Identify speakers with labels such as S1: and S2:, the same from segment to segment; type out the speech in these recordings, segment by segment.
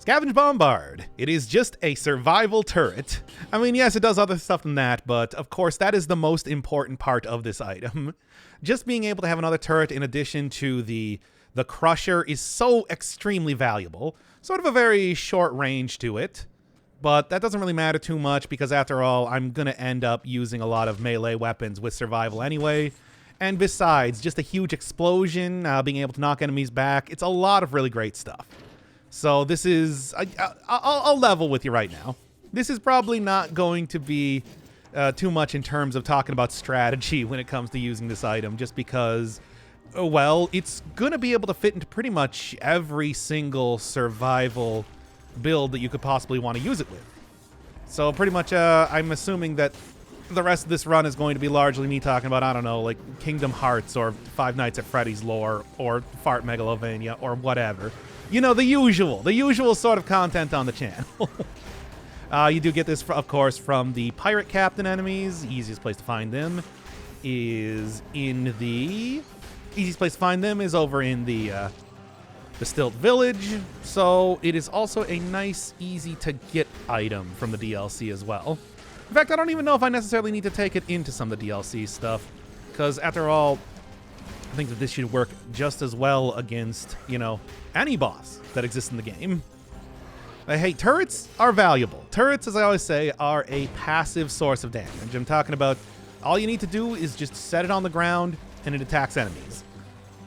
S1: Scavenged Bombard. It is just a survival turret. I mean, yes, it does other stuff than that, but of course that is the most important part of this item. Just being able to have another turret in addition to the crusher is so extremely valuable. Sort of a very short range to it, but that doesn't really matter too much because after all, I'm going to end up using a lot of melee weapons with survival anyway. And besides, just a huge explosion, being able to knock enemies back, it's a lot of really great stuff. So this is, I'll level with you right now. This is probably not going to be too much in terms of talking about strategy when it comes to using this item, just because, well, it's going to be able to fit into pretty much every single survival build that you could possibly want to use it with. So pretty much, I'm assuming that the rest of this run is going to be largely me talking about, I don't know, like Kingdom Hearts or Five Nights at Freddy's lore or Fart Megalovania or whatever. You know, the usual sort of content on the channel. You do get this, of course, from the Pirate Captain enemies. Easiest place to find them is in the... Easiest place to find them is over in the Stilt Village. So it is also a nice, easy-to-get item from the DLC as well. In fact, I don't even know if I necessarily need to take it into some of the DLC stuff, because after all, I think that this should work just as well against, you know, any boss that exists in the game. Hey, turrets are valuable. Turrets, as I always say, are a passive source of damage. I'm talking about all you need to do is just set it on the ground and it attacks enemies.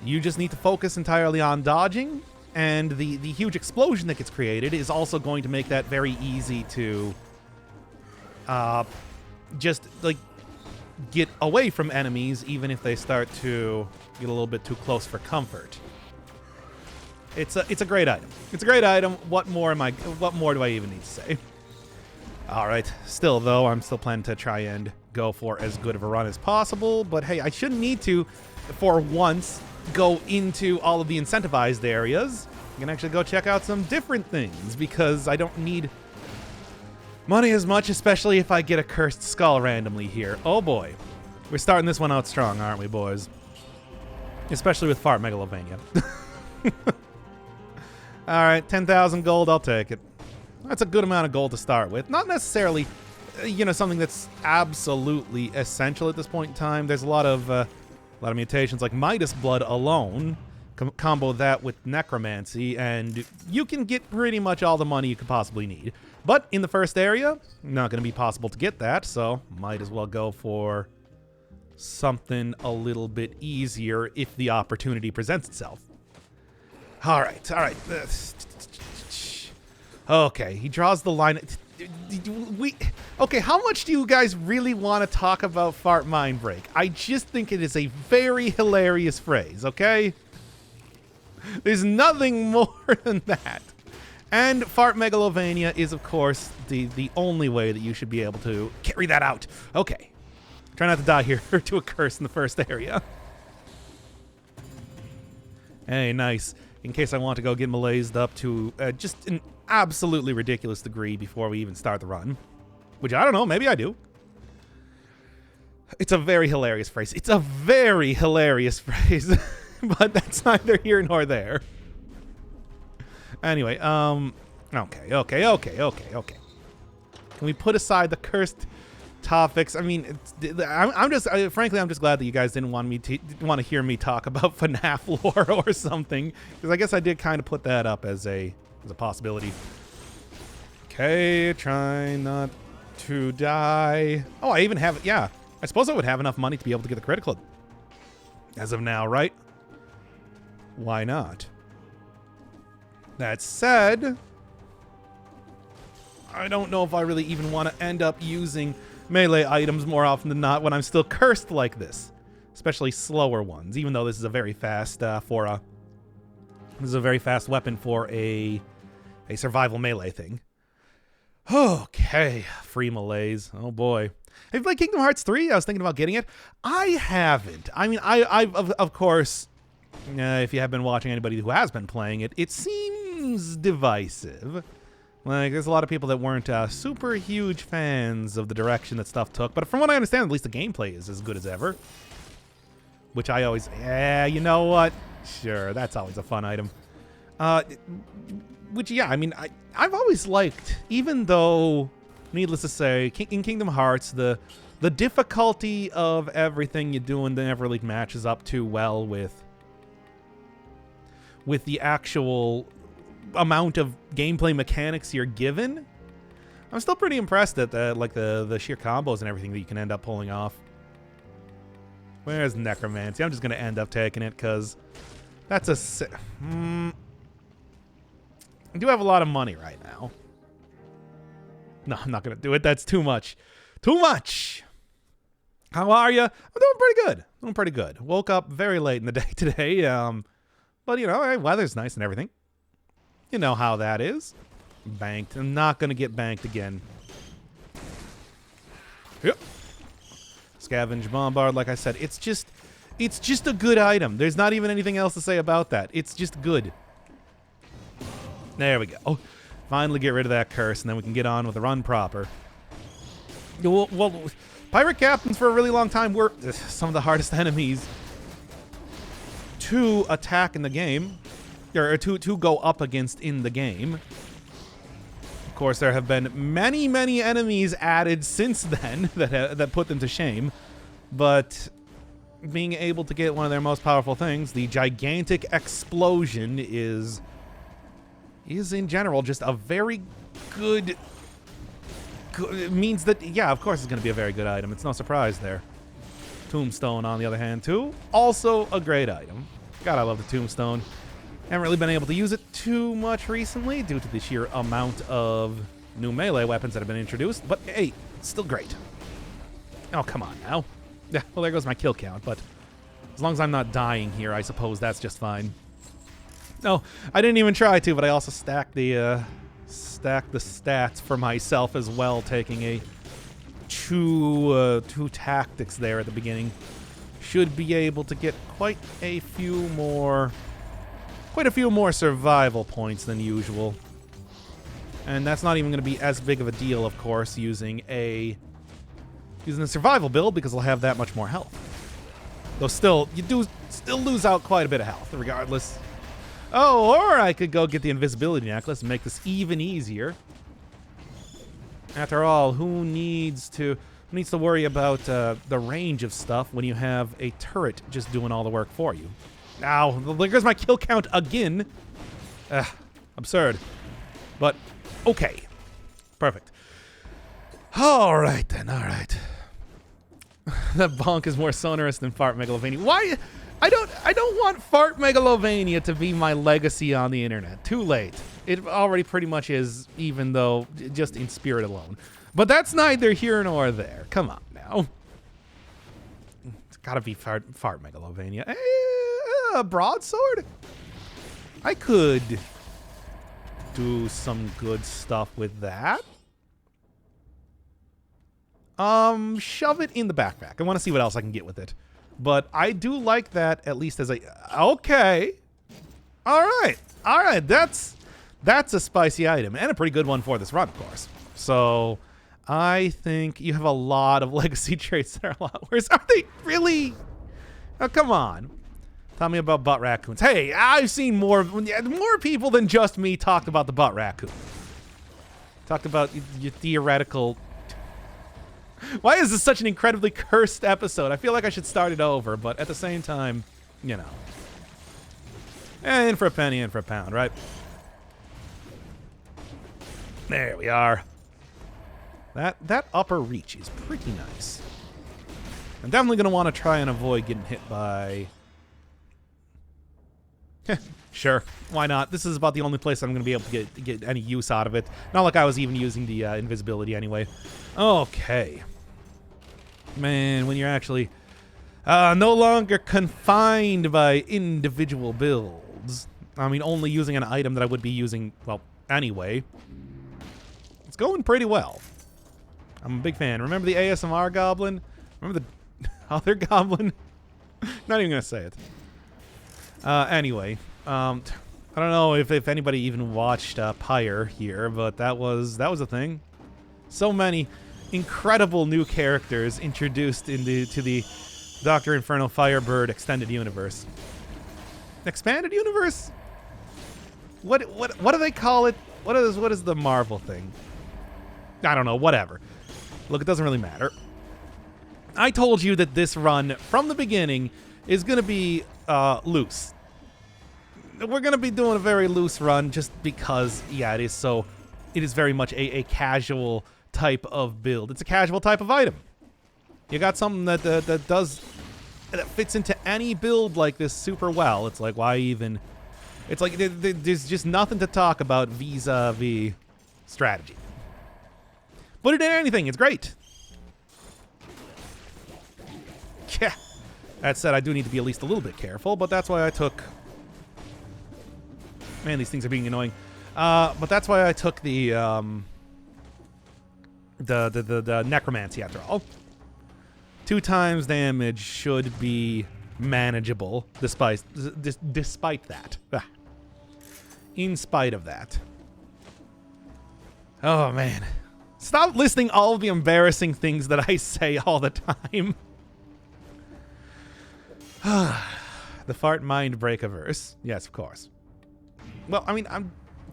S1: You just need to focus entirely on dodging, and the huge explosion that gets created is also going to make that very easy to just, like, get away from enemies, even if they start to get a little bit too close for comfort. It's a great item. It's a great item. What more do I even need to say? All right. Still, though, I'm still planning to try and go for as good of a run as possible. But hey, I shouldn't need to, for once, go into all of the incentivized areas. I can actually go check out some different things because I don't need money as much, especially if I get a cursed skull randomly here. Oh boy. We're starting this one out strong, aren't we, boys? Especially with Fart Megalovania. Alright, 10,000 gold, I'll take it. That's a good amount of gold to start with. Not necessarily, you know, something that's absolutely essential at this point in time. There's a lot of mutations like Midas Blood alone. Combo that with Necromancy, and you can get pretty much all the money you could possibly need. But in the first area, not going to be possible to get that, so might as well go for something a little bit easier if the opportunity presents itself. All right. Okay, he draws the line. Okay, how much do you guys really want to talk about Fart Mind Break? I just think it is a very hilarious phrase, okay? There's nothing more than that. And Fart Megalovania is, of course, the only way that you should be able to carry that out. Okay. Try not to die here to a curse in the first area. Hey, nice. In case I want to go get malaised up to just an absolutely ridiculous degree before we even start the run. Which, I don't know, maybe I do. It's a very hilarious phrase. It's a very hilarious phrase. But that's neither here nor there. Anyway, okay. Can we put aside the cursed topics? I mean, frankly, I'm just glad that you guys didn't want to hear me talk about FNAF lore or something, because I guess I did kind of put that up as a possibility. Okay, try not to die. Oh, I even have, yeah. I suppose I would have enough money to be able to get the critical as of now, right? Why not? That said, I don't know if I really even want to end up using melee items more often than not when I'm still cursed like this, especially slower ones. Even though this is a very fast weapon for a survival melee thing. Okay, free melees. Oh boy. Have you played Kingdom Hearts 3? I was thinking about getting it. I haven't. I mean, I've of course. If you have been watching anybody who has been playing it, it seems divisive. Like, there's a lot of people that weren't super huge fans of the direction that stuff took. But from what I understand, at least the gameplay is as good as ever. Which I always... Yeah, you know what? Sure, that's always a fun item. which yeah, I mean, I've always liked, even though, needless to say, in Kingdom Hearts, the difficulty of everything you do in the never really matches up too well with the actual amount of gameplay mechanics you're given. I'm still pretty impressed at the sheer combos and everything that you can end up pulling off. Where's Necromancy? I'm just gonna end up taking it because that's a. I do have a lot of money right now. No, I'm not gonna do it. That's too much. Too much. How are you? I'm doing pretty good. Doing pretty good. Woke up very late in the day today. But you know, weather's nice and everything. You know how that is. Banked. I'm not gonna get banked again. Yep. Scavenged Bombard, like I said, it's just a good item. There's not even anything else to say about that. It's just good. There we go. Finally get rid of that curse, and then we can get on with the run proper. Well, pirate captains for a really long time were some of the hardest enemies to attack in the game, or to go up against in the game. Of course, there have been many enemies added since then that put them to shame, but being able to get one of their most powerful things, the gigantic explosion, is in general just a very good. It means that, yeah, of course it's going to be a very good item. It's no surprise there. Tombstone, on the other hand, too, also a great item. God, I love the Tombstone. Haven't really been able to use it too much recently due to the sheer amount of new melee weapons that have been introduced, but hey, still great. Oh, come on now. Yeah, well, there goes my kill count, but as long as I'm not dying here, I suppose that's just fine. No, I didn't even try to, but I also stacked the stats for myself as well, taking a two tactics there at the beginning. Should be able to get quite a few more survival points than usual. And that's not even going to be as big of a deal, of course, using a survival build, because I'll have that much more health. Though still, you do still lose out quite a bit of health, regardless. Oh, or I could go get the invisibility necklace and make this even easier. After all, who needs to worry about the range of stuff when you have a turret just doing all the work for you? Now, there's my kill count again. Absurd. But, okay. Perfect. All right, then. All right. That bonk is more sonorous than Fart Megalovania. Why? I don't want Fart Megalovania to be my legacy on the internet. Too late. It already pretty much is, even though just in spirit alone. But that's neither here nor there. Come on now. It's gotta be Fart Megalovania. A broadsword? I could do some good stuff with that. Shove it in the backpack. I want to see what else I can get with it. But I do like that, at least as a... Okay. All right. That's a spicy item, and a pretty good one for this run, of course. So I think you have a lot of legacy traits that are a lot worse. Are they really? Oh, come on. Tell me about butt raccoons. Hey, I've seen more people than just me talked about the butt raccoon. Talked about your theoretical... Why is this such an incredibly cursed episode? I feel like I should start it over, but at the same time, you know. In for a penny, in for a pound, right? There we are. That upper reach is pretty nice. I'm definitely going to want to try and avoid getting hit by... Sure, why not? This is about the only place I'm going to be able to get any use out of it. Not like I was even using the invisibility anyway. Okay. Man, when you're actually no longer confined by individual builds. I mean, only using an item that I would be using, well, anyway. It's going pretty well. I'm a big fan. Remember the ASMR goblin? Remember the other goblin? Not even going to say it. Anyway, I don't know if anybody even watched Pyre here, but that was a thing. So many incredible new characters introduced to the Dr. Inferno Firebird extended universe. Expanded universe? What do they call it? What is the Marvel thing? I don't know, whatever. Look, it doesn't really matter. I told you that this run, from the beginning, is going to be loose. We're going to be doing a very loose run just because, yeah, it is very much a casual type of build. It's a casual type of item. You got something that fits into any build like this super well. It's like, why even... It's like there's just nothing to talk about vis-a-vis strategy. Put it in anything. It's great. Yeah. That said, I do need to be at least a little bit careful, but that's why I took... Man, these things are being annoying. But that's why I took the necromancy after all. 2 times damage should be manageable despite that. In spite of that. Oh, man. Stop listing all of the embarrassing things that I say all the time. The fart mind break-averse. Yes, of course. Well, I mean, I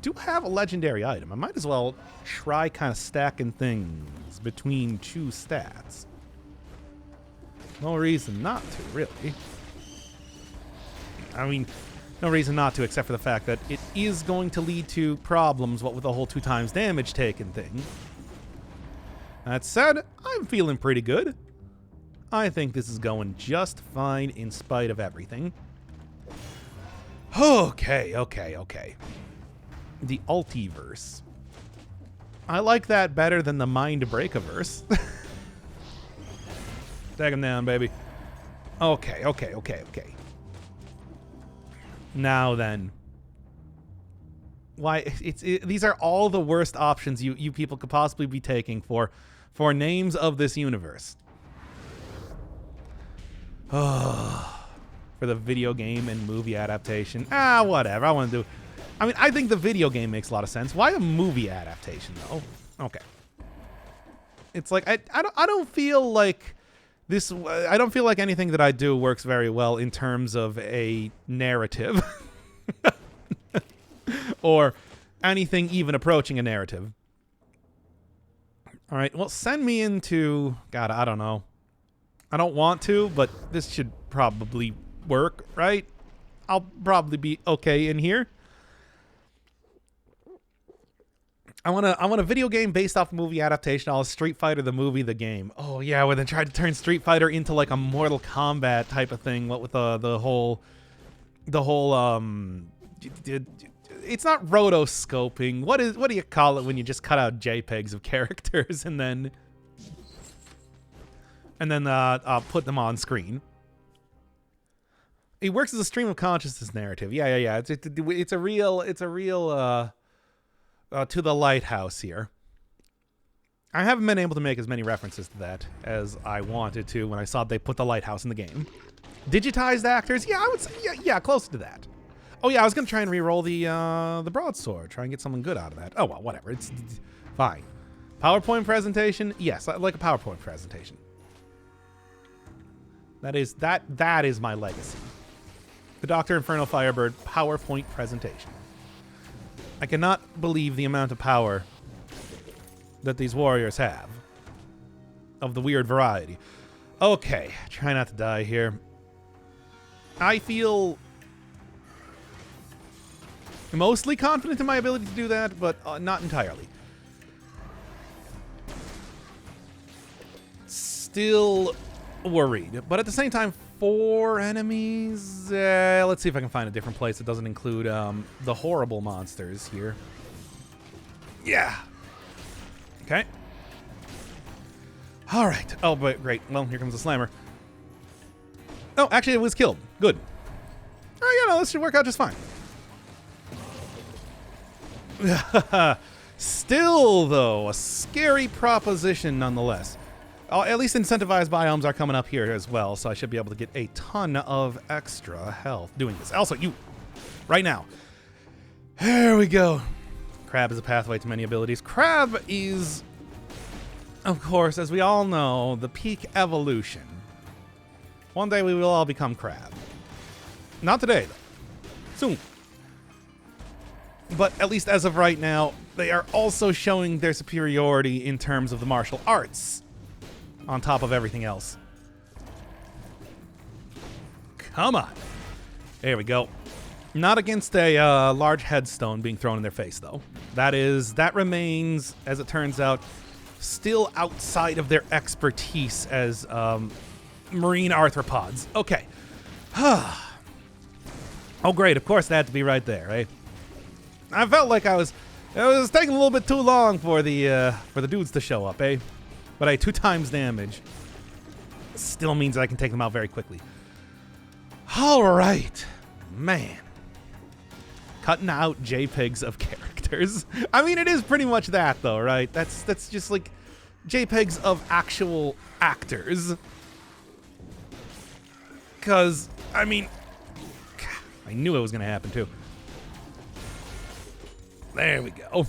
S1: do have a legendary item. I might as well try kind of stacking things between 2 stats. No reason not to, really. I mean, no reason not to, except for the fact that it is going to lead to problems, what with the whole 2 times damage taken thing. That said, I'm feeling pretty good. I think this is going just fine in spite of everything. Okay. The Ultiverse. I like that better than the Mind Break-averse. Take him down, baby. Okay. Now then. Why, these are all the worst options you people could possibly be taking for names of this universe. Oh, for the video game and movie adaptation. Whatever. I mean, I think the video game makes a lot of sense. Why a movie adaptation, though? Okay. It's like, I don't feel like this... I don't feel like anything that I do works very well in terms of a narrative. Or anything even approaching a narrative. All right, well, send me into... God, I don't know. I don't want to, but this should probably work, right? I'll probably be okay in here. I want a video game based off a movie adaptation. I'll Street Fighter the movie, the game. Oh yeah, where they tried to turn Street Fighter into like a Mortal Kombat type of thing. What with the whole it's not rotoscoping. What do you call it when you just cut out JPEGs of characters and then put them on screen? It works as a stream of consciousness narrative. Yeah. It's a real to the lighthouse here. I haven't been able to make as many references to that as I wanted to when I saw they put the lighthouse in the game. Digitized actors? Yeah, I would say yeah, close to that. Oh yeah, I was gonna try and re-roll the broadsword, try and get something good out of that. Oh well, whatever. It's fine. PowerPoint presentation? Yes, I like a PowerPoint presentation. That is my legacy. The Dr. Inferno Firebird PowerPoint presentation. I cannot believe the amount of power that these warriors have. Of the weird variety. Okay, try not to die here. I feel mostly confident in my ability to do that, but not entirely. Still worried, but at the same time, 4 enemies. Let's see if I can find a different place that doesn't include the horrible monsters here. Yeah. Okay. All right. Oh, but great. Well, here comes the slammer. Oh, actually, it was killed. Good. Oh, yeah, no, this should work out just fine. Still, though, a scary proposition nonetheless. At least incentivized biomes are coming up here as well, so I should be able to get a ton of extra health doing this. Also, you, right now. There we go. Crab is a pathway to many abilities. Crab is, of course, as we all know, the peak evolution. One day we will all become Crab. Not today, though. Soon. but at least as of right now, they are also showing their superiority in terms of the martial arts on top of everything else. Come on. There we go. Not against a large headstone being thrown in their face, though. That remains, as it turns out, still outside of their expertise as marine arthropods. Okay. Oh, great. Of course, that had to be right there, eh? I felt like it was taking a little bit too long for the dudes to show up, eh? But 2 times damage still means that I can take them out very quickly. All right. Man. Cutting out JPEGs of characters. I mean, it is pretty much that, though, right? That's just like JPEGs of actual actors. Because, I mean, I knew it was going to happen, too. There we go.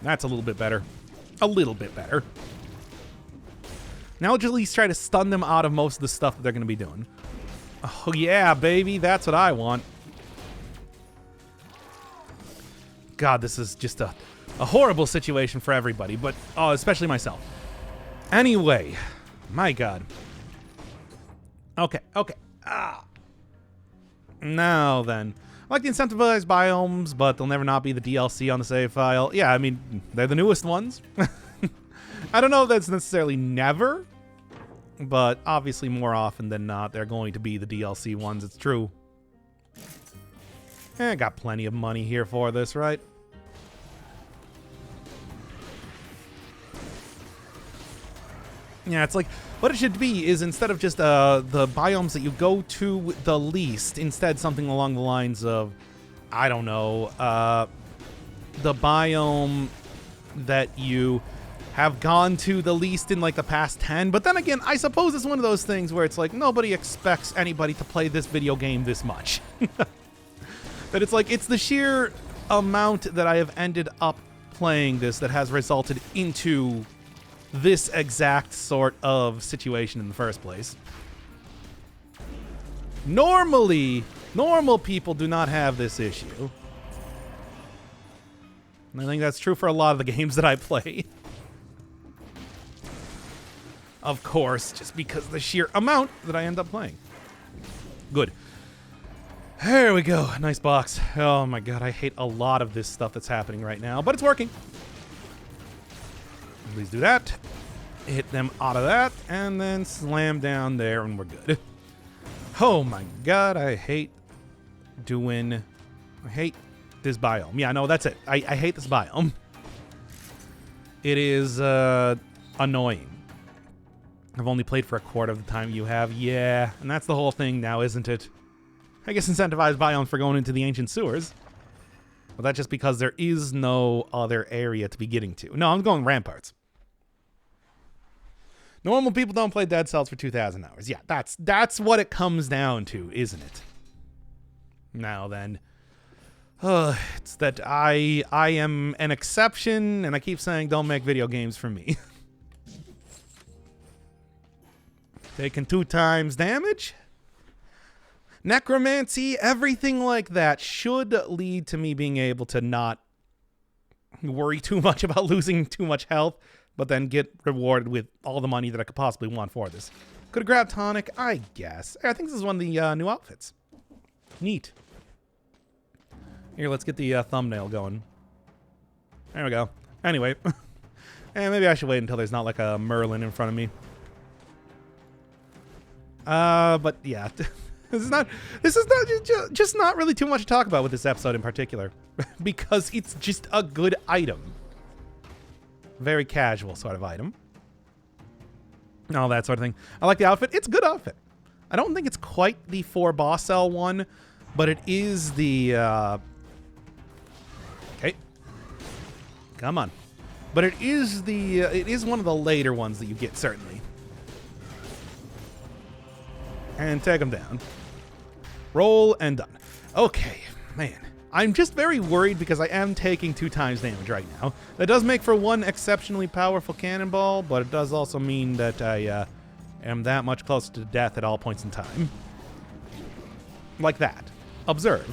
S1: That's a little bit better. A little bit better. Now I'll just at least try to stun them out of most of the stuff that they're going to be doing. Oh, yeah, baby. That's what I want. God, this is just a horrible situation for everybody, but especially myself. Anyway, my God. Okay. Now then. I like the incentivized biomes, but they'll never not be the DLC on the save file. Yeah, I mean, they're the newest ones. I don't know if that's necessarily never, but obviously more often than not, they're going to be the DLC ones. It's true. Got plenty of money here for this, right? Yeah, it's like, what it should be is instead of just the biomes that you go to the least, instead something along the lines of, I don't know, the biome that you have gone to the least in like the past 10. But then again, I suppose it's one of those things where it's like nobody expects anybody to play this video game this much. That it's like, it's the sheer amount that I have ended up playing this that has resulted into this exact sort of situation in the first place. Normally, normal people do not have this issue. And I think that's true for a lot of the games that I play. Of course, just because of the sheer amount that I end up playing. Good. There we go. Nice box. Oh my God, I hate a lot of this stuff that's happening right now, but it's working. Please do that. Hit them out of that, and then slam down there, and we're good. Oh my God, I hate this biome. Yeah, no, that's it. I hate this biome. It is annoying. I've only played for a quarter of the time you have. Yeah, and that's the whole thing now, isn't it? I guess incentivize biomes for going into the ancient sewers. Well, that's just because there is no other area to be getting to. No, I'm going ramparts. Normal people don't play Dead Cells for 2,000 hours. Yeah, that's what it comes down to, isn't it? Now then, it's that I am an exception, and I keep saying don't make video games for me. Taking 2 times damage. Necromancy, everything like that should lead to me being able to not worry too much about losing too much health, but then get rewarded with all the money that I could possibly want for this. Could have grabbed tonic, I guess. I think this is one of the new outfits. Neat. Here, let's get the thumbnail going. There we go. Anyway, and maybe I should wait until there's not like a Merlin in front of me. But yeah, this is just not really too much to talk about with this episode in particular, because it's just a good item. Very casual sort of item. All that sort of thing. I like the outfit. It's a good outfit. I don't think it's quite the 4 boss cell one, but it is the... Okay. Come on. But it is the... it is one of the later ones that you get, certainly. And take them down. Roll and done. Okay, man. I'm just very worried because I am taking 2 times damage right now. That does make for 1 exceptionally powerful cannonball, but it does also mean that I am that much closer to death at all points in time. Like that. Observe.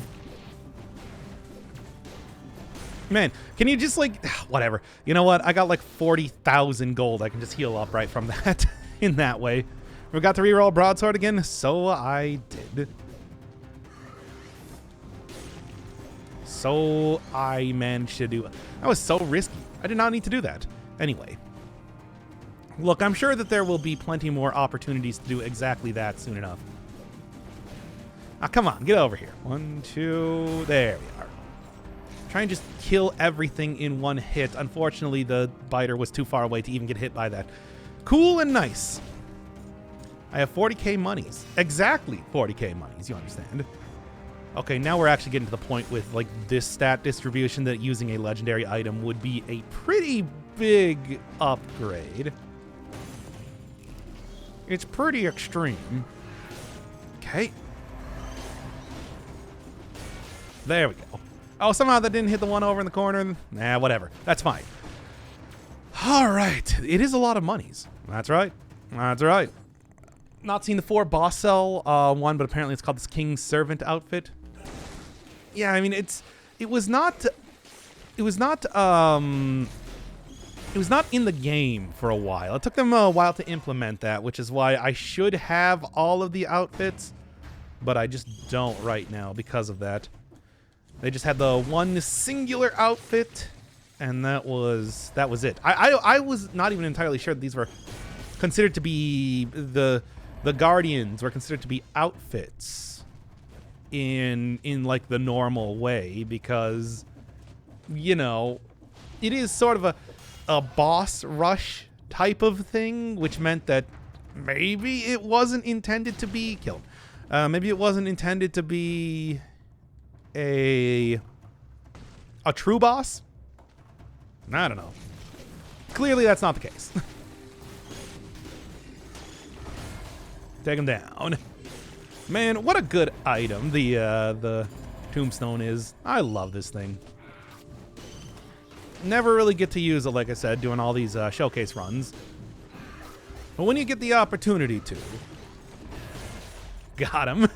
S1: Man, can you just like, whatever. You know what? I got like 40,000 gold. I can just heal up right from that in that way. We got to reroll broadsword again. So I did. So I managed to do it. That was so risky. I did not need to do that. Anyway. Look, I'm sure that there will be plenty more opportunities to do exactly that soon enough. Ah, come on, get over here. 1, 2, there we are. Try and just kill everything in one hit. Unfortunately, the biter was too far away to even get hit by that. Cool and nice. I have 40k monies. Exactly 40k monies, you understand. Okay, now we're actually getting to the point with like this stat distribution that using a legendary item would be a pretty big upgrade. It's pretty extreme. Okay. There we go. Oh, somehow that didn't hit the one over in the corner. Nah, whatever. That's fine. All right. It is a lot of monies. That's right. That's right. Not seen the 4 boss cell one, but apparently it's called this King's Servant outfit. Yeah, I mean, it was not in the game for a while. It took them a while to implement that, which is why I should have all of the outfits, but I just don't right now because of that. They just had the one singular outfit, and that was it. I was not even entirely sure that these were considered to be the Guardians were considered to be outfits in like the normal way, because you know it is sort of a boss rush type of thing, which meant that maybe it wasn't intended to be killed. Maybe it wasn't intended to be a true boss. I don't know. Clearly that's not the case. Take him down. Man, what a good item the tombstone is. I love this thing. Never really get to use it, like I said, doing all these showcase runs. But when you get the opportunity to... Got him.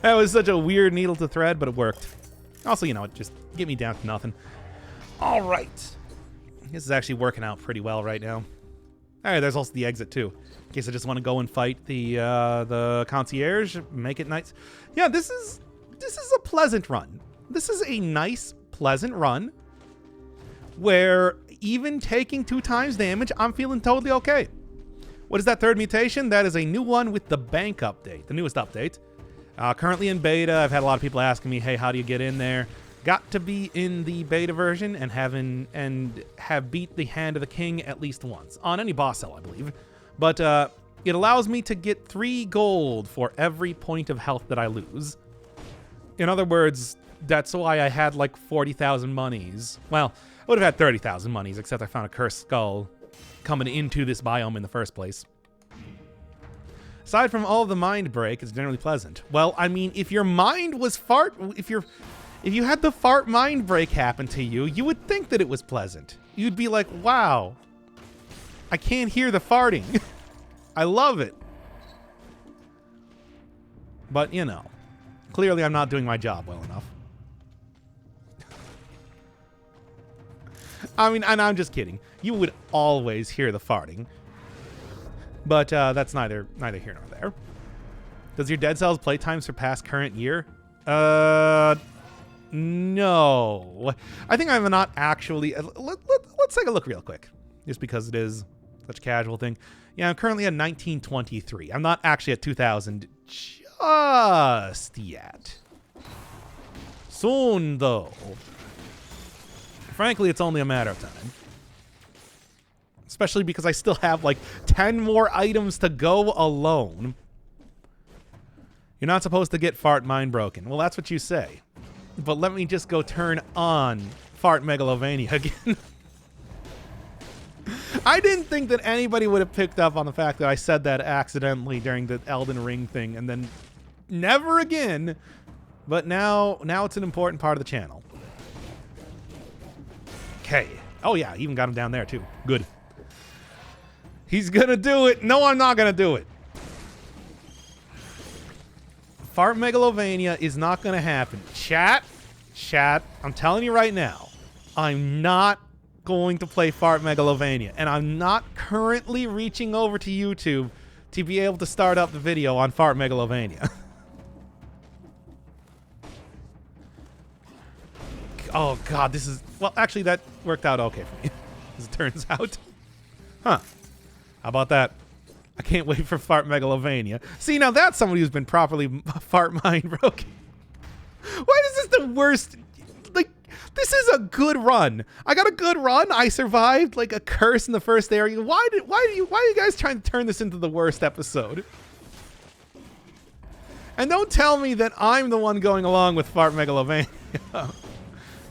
S1: That was such a weird needle to thread, but it worked. Also, you know, just get me down to nothing. All right. This is actually working out pretty well right now. All right, there's also the exit, too. In case I just want to go and fight the concierge, make it nice. Yeah, this is a pleasant run. This is a nice, pleasant run where even taking 2 times damage, I'm feeling totally okay. What is that third mutation? That is a new one with the bank update, the newest update. Currently in beta. I've had a lot of people asking me, hey, how do you get in there? Got to be in the beta version and have beat the Hand of the King at least once. On any boss cell, I believe. But it allows me to get 3 gold for every point of health that I lose. In other words, that's why I had like 40,000 monies. Well, I would have had 30,000 monies, except I found a cursed skull coming into this biome in the first place. Aside from all of the mind break, it's generally pleasant. Well, I mean, if your mind was if you had the fart mind break happen to you, you would think that it was pleasant. You'd be like, wow, I can't hear the farting. I love it. But, you know, clearly I'm not doing my job well enough. I mean, and I'm just kidding. You would always hear the farting. But that's neither here nor there. Does your Dead Cells playtime surpass current year? No. I think I'm not actually... Let's take a look real quick. Just because it is such a casual thing. Yeah, I'm currently at 1923. I'm not actually at 2000 just yet. Soon, though. Frankly, it's only a matter of time. Especially because I still have like 10 more items to go alone. You're not supposed to get fart mind broken. Well, that's what you say. But let me just go turn on fart megalovania again. I didn't think that anybody would have picked up on the fact that I said that accidentally during the Elden Ring thing, and then never again. But now it's an important part of the channel. Okay. Oh yeah, even got him down there too. Good. He's gonna do it. No, I'm not gonna do it. Fart megalovania is not gonna happen. Chat, I'm telling you right now. I'm not going to play Fart Megalovania, and I'm not currently reaching over to YouTube to be able to start up the video on Fart Megalovania. Oh god, this is... Well, actually, that worked out okay for me, as it turns out. Huh. How about that? I can't wait for Fart Megalovania. See, now that's somebody who's been properly fart mind broken. Why is this the worst... Like, this is a good run. I got a good run. I survived, like, a curse in the first area. Why are you guys trying to turn this into the worst episode? And don't tell me that I'm the one going along with Fart Megalovania.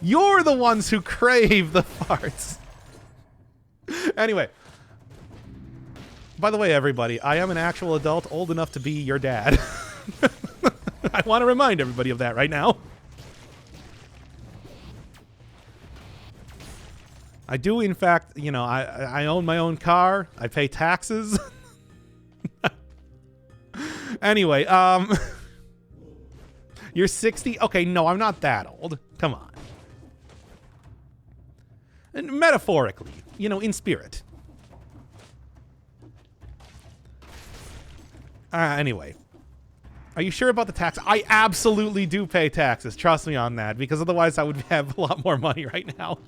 S1: You're the ones who crave the farts. Anyway. By the way, everybody, I am an actual adult old enough to be your dad. I want to remind everybody of that right now. I do, in fact, you know, I own my own car. I pay taxes. Anyway, you're 60? Okay, no, I'm not that old. Come on. And metaphorically, you know, in spirit. Anyway. Are you sure about the tax? I absolutely do pay taxes. Trust me on that, because otherwise I would have a lot more money right now.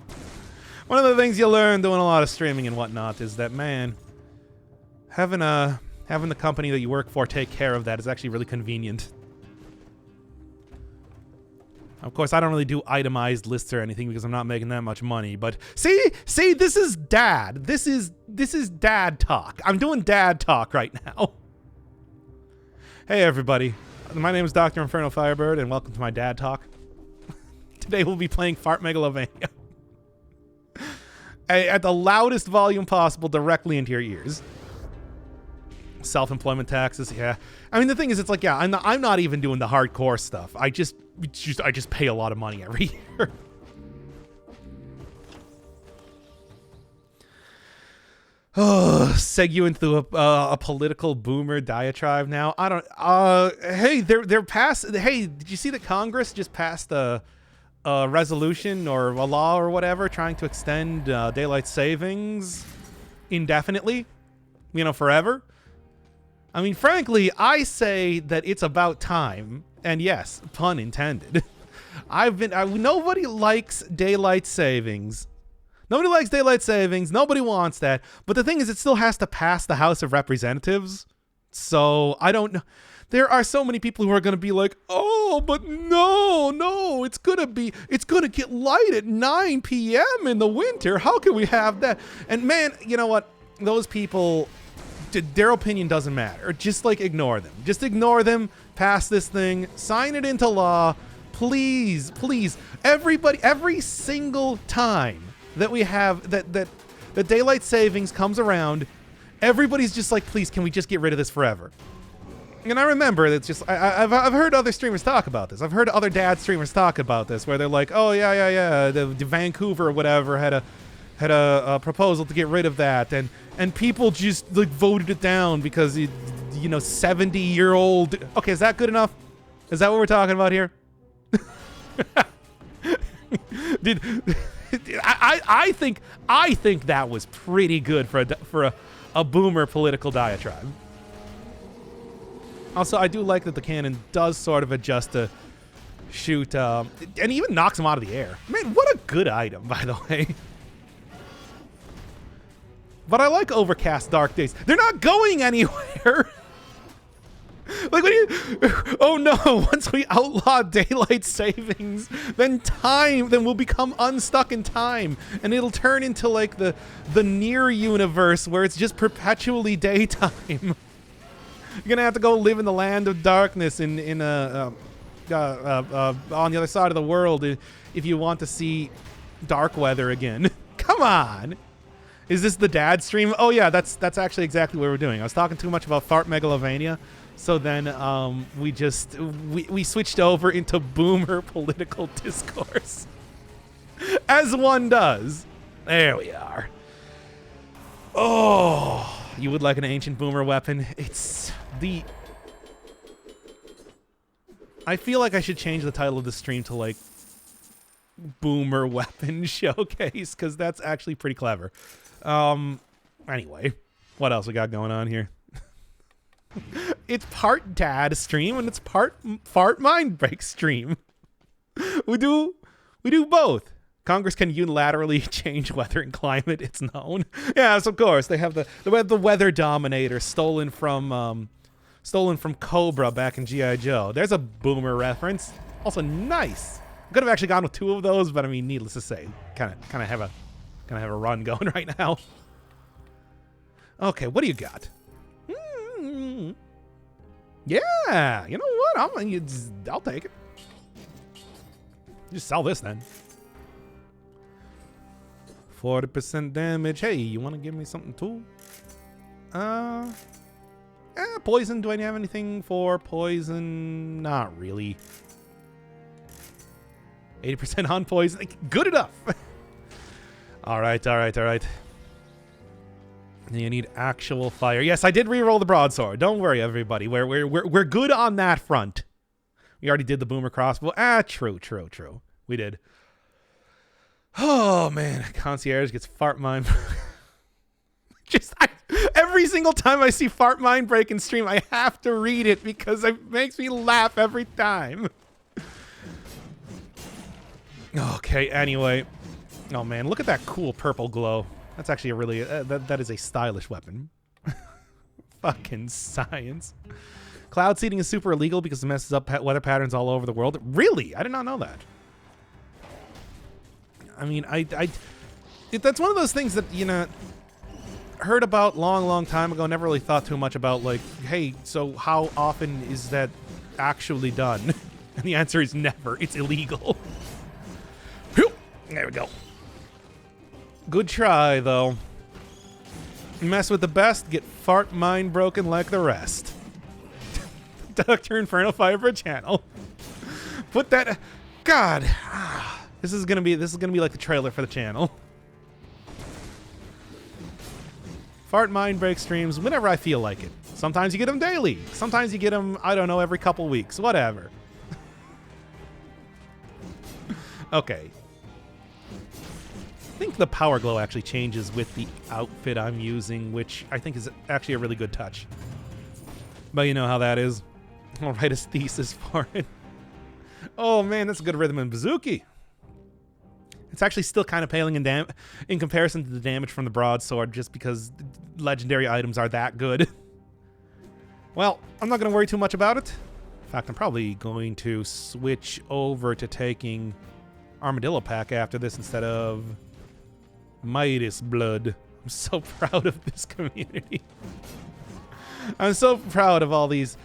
S1: One of the things you learn doing a lot of streaming and whatnot is that, man, having the company that you work for take care of that is actually really convenient. Of course, I don't really do itemized lists or anything because I'm not making that much money. But see, this is dad. This is dad talk. I'm doing dad talk right now. Hey, everybody. My name is Dr. Inferno Firebird, and welcome to my dad talk. Today we'll be playing Fart Megalovania. At the loudest volume possible, directly into your ears. Self-employment taxes, yeah. I mean, the thing is, it's like, yeah, I'm not even doing the hardcore stuff. I just pay a lot of money every year. Oh, seg you into a political boomer diatribe now. I don't. Hey, they're passed. Hey, did you see that Congress just passed a resolution or a law or whatever trying to extend daylight savings indefinitely? You know, forever. I mean, frankly, I say that it's about time. And yes, pun intended. Nobody likes daylight savings. Nobody likes daylight savings. Nobody wants that. But the thing is, it still has to pass the House of Representatives. So I don't know. There are so many people who are going to be like, oh, but no, it's going to get light at 9 p.m. in the winter. How can we have that? And man, you know what? Those people, their opinion doesn't matter. Just like ignore them. Just ignore them. Pass this thing. Sign it into law. Please, please. Everybody, every single time that we have that daylight savings comes around, everybody's just like, please, can we just get rid of this forever? And I remember that's just I've heard other streamers talk about this. I've heard other dad streamers talk about this, where they're like, oh yeah, the Vancouver or whatever had a proposal to get rid of that, and people just like voted it down because you know 70-year-old. Okay, is that good enough? Is that what we're talking about here? I think that was pretty good for a boomer political diatribe. Also, I do like that the cannon does sort of adjust to shoot, and even knocks them out of the air. Man, what a good item, by the way. But I like overcast dark days. They're not going anywhere. Like, what do you... Oh no, once we outlaw daylight savings, then we'll become unstuck in time, and it'll turn into like the near universe where it's just perpetually daytime. You're gonna have to go live in the land of darkness on the other side of the world if you want to see dark weather again. Come on. Is this the dad stream? Oh yeah, that's actually exactly what we're doing. I was talking too much about Fart Megalovania, so then we switched over into boomer political discourse. As one does. There we are. Oh, you would like an ancient boomer weapon? It's the... I feel like I should change the title of the stream to like boomer weapon showcase, because that's actually pretty clever. Anyway, what else we got going on here? It's part dad stream and it's part fart mind break stream. We do both. Congress can unilaterally change weather and climate, it's known. Yes, of course. They have the weather dominator stolen from Cobra back in G.I. Joe. There's a boomer reference. Also nice. I could have actually gone with 2 of those, but I mean, needless to say, kind of have a run going right now. Okay, what do you got? Yeah, you know what? I'll take it. Just sell this then. 40% damage. Hey, you want to give me something too? Poison. Do I have anything for poison? Not really. 80% on poison. Good enough. All right. You need actual fire. Yes, I did reroll the broadsword. Don't worry, everybody. We're good on that front. We already did the boomer crossbow. True. We did. Oh man, concierge gets fart mine. Every single time I see fart mind break in stream, I have to read it because it makes me laugh every time. Okay, anyway. Oh man, look at that cool purple glow. That's actually a really that is a stylish weapon. Fucking science. Cloud seeding is super illegal because it messes up weather patterns all over the world. Really? I did not know that. I mean, that's one of those things that, you know, heard about long time ago, never really thought too much about, like, hey, so how often is that actually done? And the answer is never. It's illegal. There we go. Good try, though. Mess with the best, get fart mind broken like the rest. Dr. Inferno Fire for a channel. Put that... God. This is gonna be like the trailer for the channel. Fart mind break streams whenever I feel like it. Sometimes you get them daily. Sometimes you get them, I don't know, every couple weeks. Whatever. Okay. I think the power glow actually changes with the outfit I'm using, which I think is actually a really good touch. But you know how that is. I'll write his thesis for it. Oh man, that's a good rhythm in Bazooki. It's actually still kind of paling in comparison to the damage from the broadsword, just because legendary items are that good. Well, I'm not going to worry too much about it. In fact, I'm probably going to switch over to taking Armadillo Pack after this instead of Midas Blood. I'm so proud of this community. I'm so proud of all these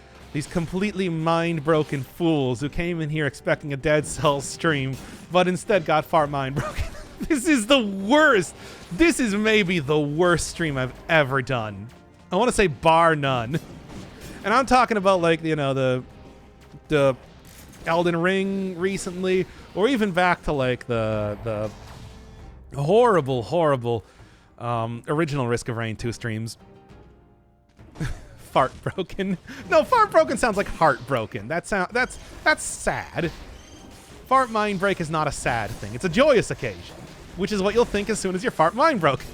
S1: completely mind-broken fools who came in here expecting a Dead Cells stream, but instead got far mind-broken. This is the worst. This is maybe the worst stream I've ever done. I want to say bar none. And I'm talking about, like, you know, the Elden Ring recently, or even back to, like, the horrible original Risk of Rain 2 streams. Fart broken. No, fart broken sounds like heartbroken. That's sad. Fart mind break is not a sad thing. It's a joyous occasion, which is what you'll think as soon as your fart mind broken.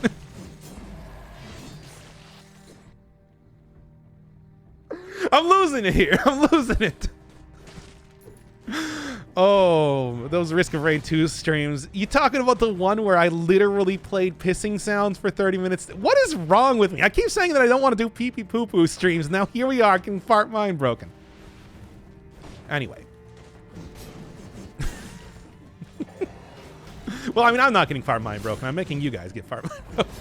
S1: I'm losing it here. I'm losing it. Oh, those Risk of Rain 2 streams. You talking about the one where I literally played pissing sounds for 30 minutes? What is wrong with me? I keep saying that I don't want to do pee-pee poo-poo streams. Now here we are getting fart mind broken. Anyway. Well, I mean, I'm not getting fart mind broken. I'm making you guys get fart mind broken.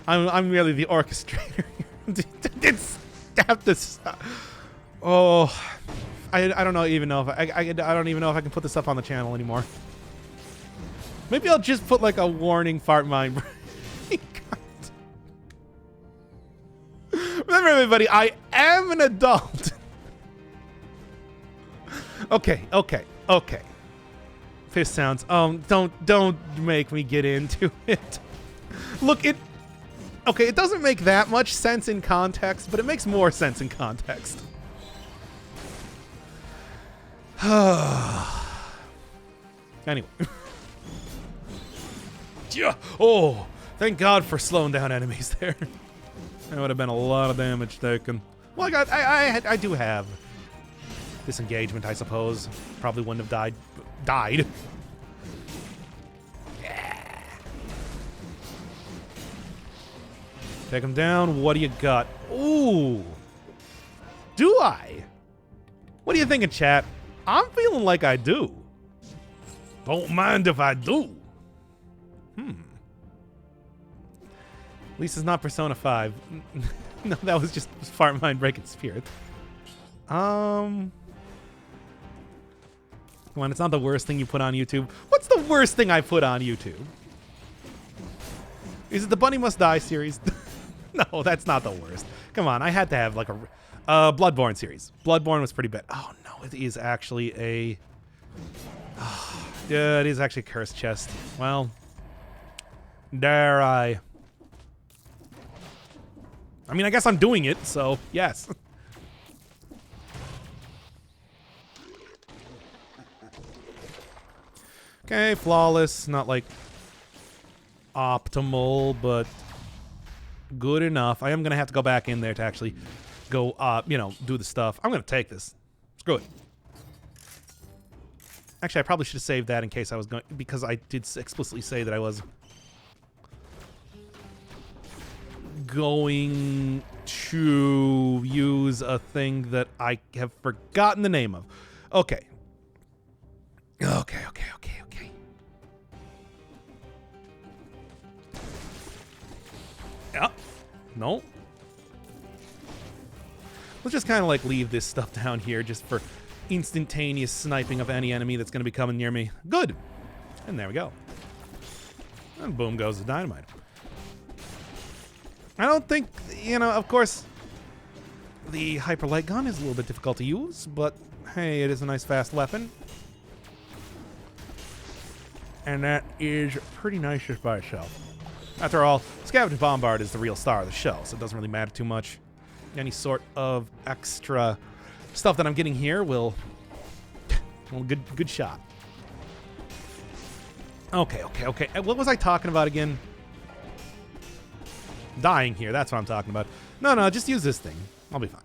S1: I'm merely the orchestrator. It's have to stop. Oh, I don't even know if I don't even know if I can put this up on the channel anymore. Maybe I'll just put like a warning fart mind. Remember, everybody, I am an adult. Okay. Piss sounds. Don't make me get into it. Look, it doesn't make that much sense in context, but it makes more sense in context. Anyway. Yeah. Oh, thank God for slowing down enemies there. That would have been a lot of damage taken. Well, I do have disengagement, I suppose. Probably wouldn't have died. Yeah. Take him down. What do you got? Ooh. Do I? What are you thinking, chat? I'm feeling like I do. Don't mind if I do. At least it's not Persona 5. No, that was just Fart Mind Breaking Spirit. Come on, it's not the worst thing you put on YouTube. What's the worst thing I put on YouTube? Is it the Bunny Must Die series? No, that's not the worst. Come on, I had to have like a Bloodborne series. Bloodborne was pretty bad. Oh no, it is actually a... yeah, it is actually a cursed chest. Well, dare I... I mean, I guess I'm doing it, so yes. Okay, flawless. Not like optimal, but good enough. I am going to have to go back in there to actually go, you know, do the stuff. I'm going to take this. Screw it. Actually, I probably should have saved that in case I was going, because I did explicitly say that I was going to use a thing that I have forgotten the name of. Okay. Okay. Yeah. No. Let's just kind of like leave this stuff down here just for instantaneous sniping of any enemy that's going to be coming near me. Good. And there we go. And boom goes the dynamite. I don't think, you know, of course, the hyper light gun is a little bit difficult to use, but hey, it is a nice fast weapon. And that is pretty nice just by itself. After all, Scavenged Bombard is the real star of the show, so it doesn't really matter too much. Any sort of extra stuff that I'm getting here will... well, good shot. Okay. What was I talking about again? Dying here, that's what I'm talking about. No, just use this thing. I'll be fine.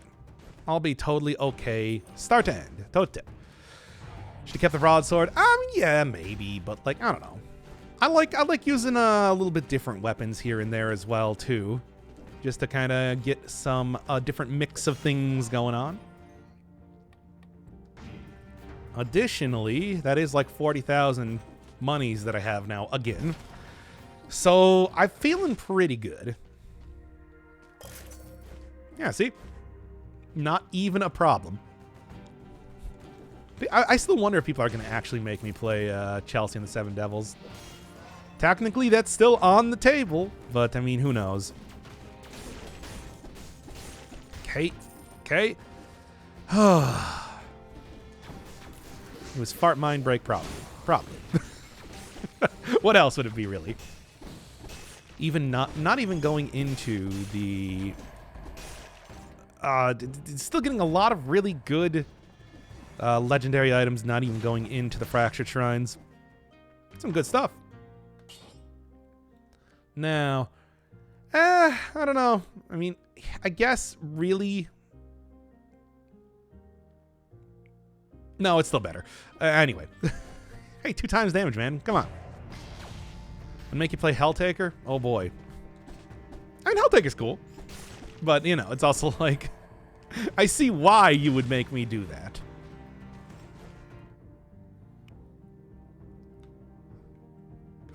S1: I'll be totally okay. Start to end. Tote. Should have kept the broadsword. Yeah, maybe, but like, I don't know. I like using a little bit different weapons here and there as well, too. Just to kind of get some different mix of things going on. Additionally, that is like 40,000 monies that I have now again. So I'm feeling pretty good. Yeah, see? Not even a problem. I still wonder if people are going to actually make me play Chelsea and the Seven Devils. Technically, that's still on the table, but I mean, who knows? Okay. It was fart mind break, probably. What else would it be, really? Even not even going into the... still getting a lot of really good legendary items, not even going into the fractured shrines. Some good stuff. Now, I don't know. I mean, I guess really... no, it's still better. Anyway. Hey, 2 times damage, man. Come on. And make you play Helltaker? Oh, boy. I mean, Helltaker's cool. But, you know, it's also like... I see why you would make me do that.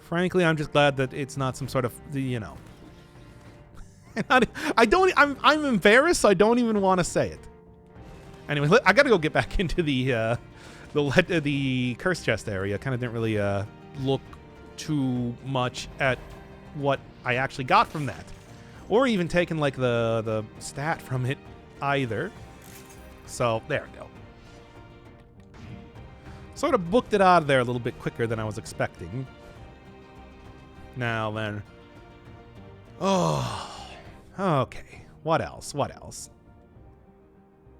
S1: Frankly, I'm just glad that it's not some sort of, you know... I'm embarrassed, so I don't even want to say it. Anyway, I gotta go get back into the curse chest area. Kind of didn't really look too much at what I actually got from that, or even taken like the stat from it either. So there we go. Sort of booked it out of there a little bit quicker than I was expecting. Now then. Oh, okay. What else?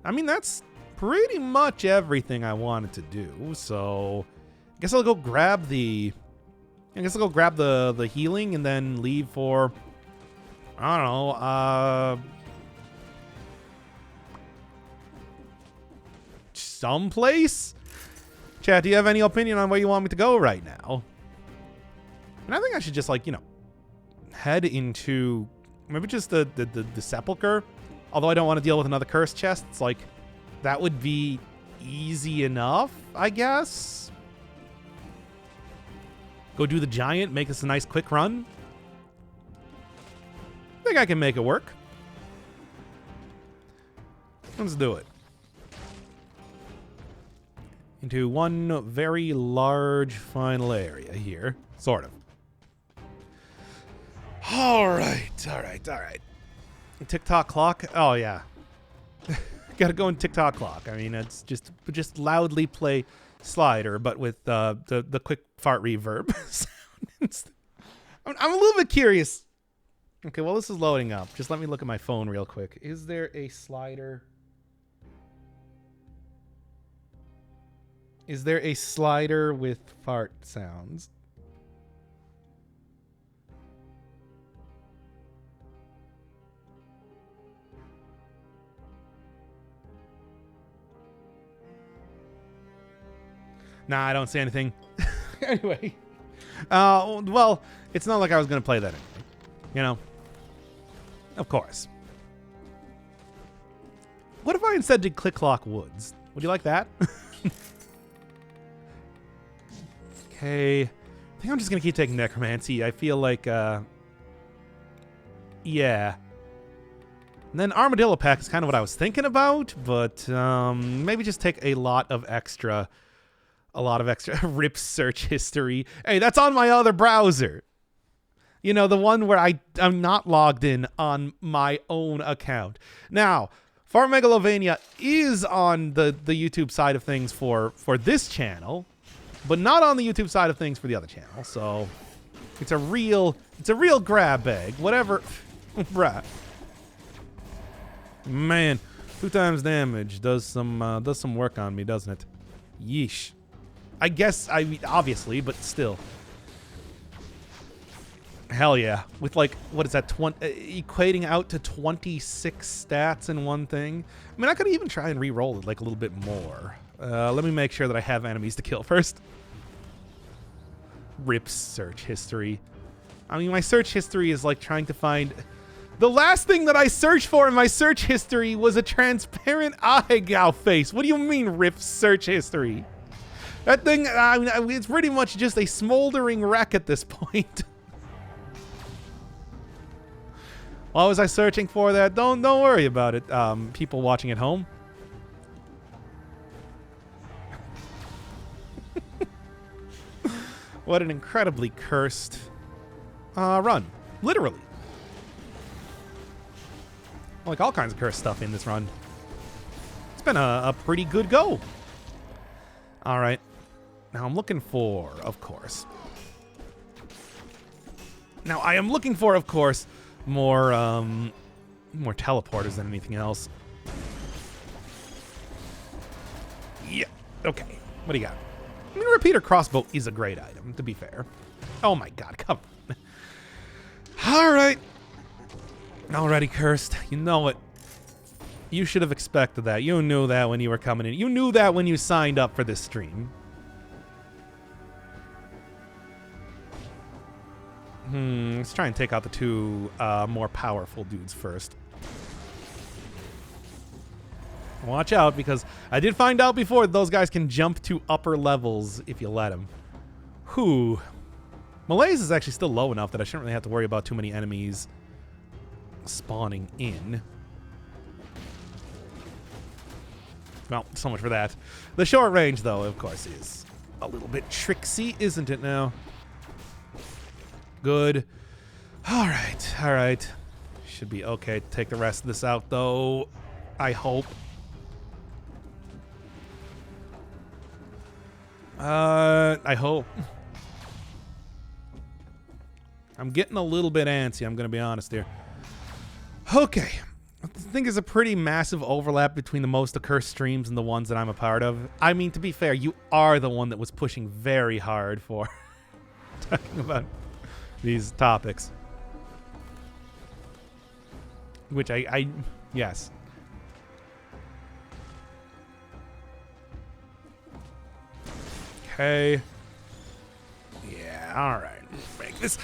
S1: I mean, that's pretty much everything I wanted to do. So Guess I'll go grab the... I guess I'll go grab the healing and then leave for... I don't know, someplace? Chat, do you have any opinion on where you want me to go right now? And I think I should just, like, you know, head into maybe just the sepulcher. Although I don't want to deal with another cursed chest. It's like, that would be easy enough, I guess. Go do the giant, make this a nice quick run. I think I can make it work. Let's do it. Into one very large final area here. Sort of. Alright. TikTok clock? Oh, yeah. Gotta go in TikTok clock. I mean, it's just loudly play Slider, but with the quick fart reverb sound. I'm a little bit curious. Okay, well, this is loading up. Just let me look at my phone real quick. Is there a slider? Is there a slider with fart sounds? Nah, I don't see anything. Anyway. Well, it's not like I was going to play that anyway. You know? Of course. What if I instead did Click Clock Woods? Would you like that? Okay. I think I'm just going to keep taking Necromancy. I feel like, yeah. And then Armadillo Pack is kind of what I was thinking about, but maybe just take a lot of extra rip search history. Hey, that's on my other browser. You know, the one where I'm not logged in on my own account. Now, Far Megalovania is on the YouTube side of things for this channel, but not on the YouTube side of things for the other channel. So it's a real grab bag. Whatever. Bruh. Man, 2 times damage does some work on me, doesn't it? Yeesh. I guess, I mean, obviously, but still. Hell yeah. With, like, what is that, equating out to 26 stats in one thing? I mean, I could even try and re-roll it, like, a little bit more. Let me make sure that I have enemies to kill first. Rip search history. I mean, my search history is, like, trying to find... The last thing that I searched for in my search history was a transparent Aigao face. What do you mean, rip search history? That thing, I mean, it's pretty much just a smoldering wreck at this point. Why was I searching for that? Don't worry about it, people watching at home. What an incredibly cursed run. Literally. Like all kinds of cursed stuff in this run. It's been a pretty good go. All right. Now I'm looking for, of course. Now I am looking for, of course, more teleporters than anything else. Yeah. Okay. What do you got? I mean, repeater crossbow is a great item, to be fair. Oh my god, come on. All right. Already cursed. You know it. You should have expected that. You knew that when you were coming in. You knew that when you signed up for this stream. Let's try and take out the 2 more powerful dudes first. Watch out, because I did find out before those guys can jump to upper levels if you let them. Whew. Malaise is actually still low enough that I shouldn't really have to worry about too many enemies spawning in. Well, so much for that. The short range, though, of course, is a little bit tricksy, isn't it now? Good. All right. Should be okay to take the rest of this out, though. I hope. I hope. I'm getting a little bit antsy, I'm going to be honest here. Okay. I think there's a pretty massive overlap between the most accursed streams and the ones that I'm a part of. I mean, to be fair, you are the one that was pushing very hard for talking about these topics. Which yes. Okay. Yeah, alright. Make this.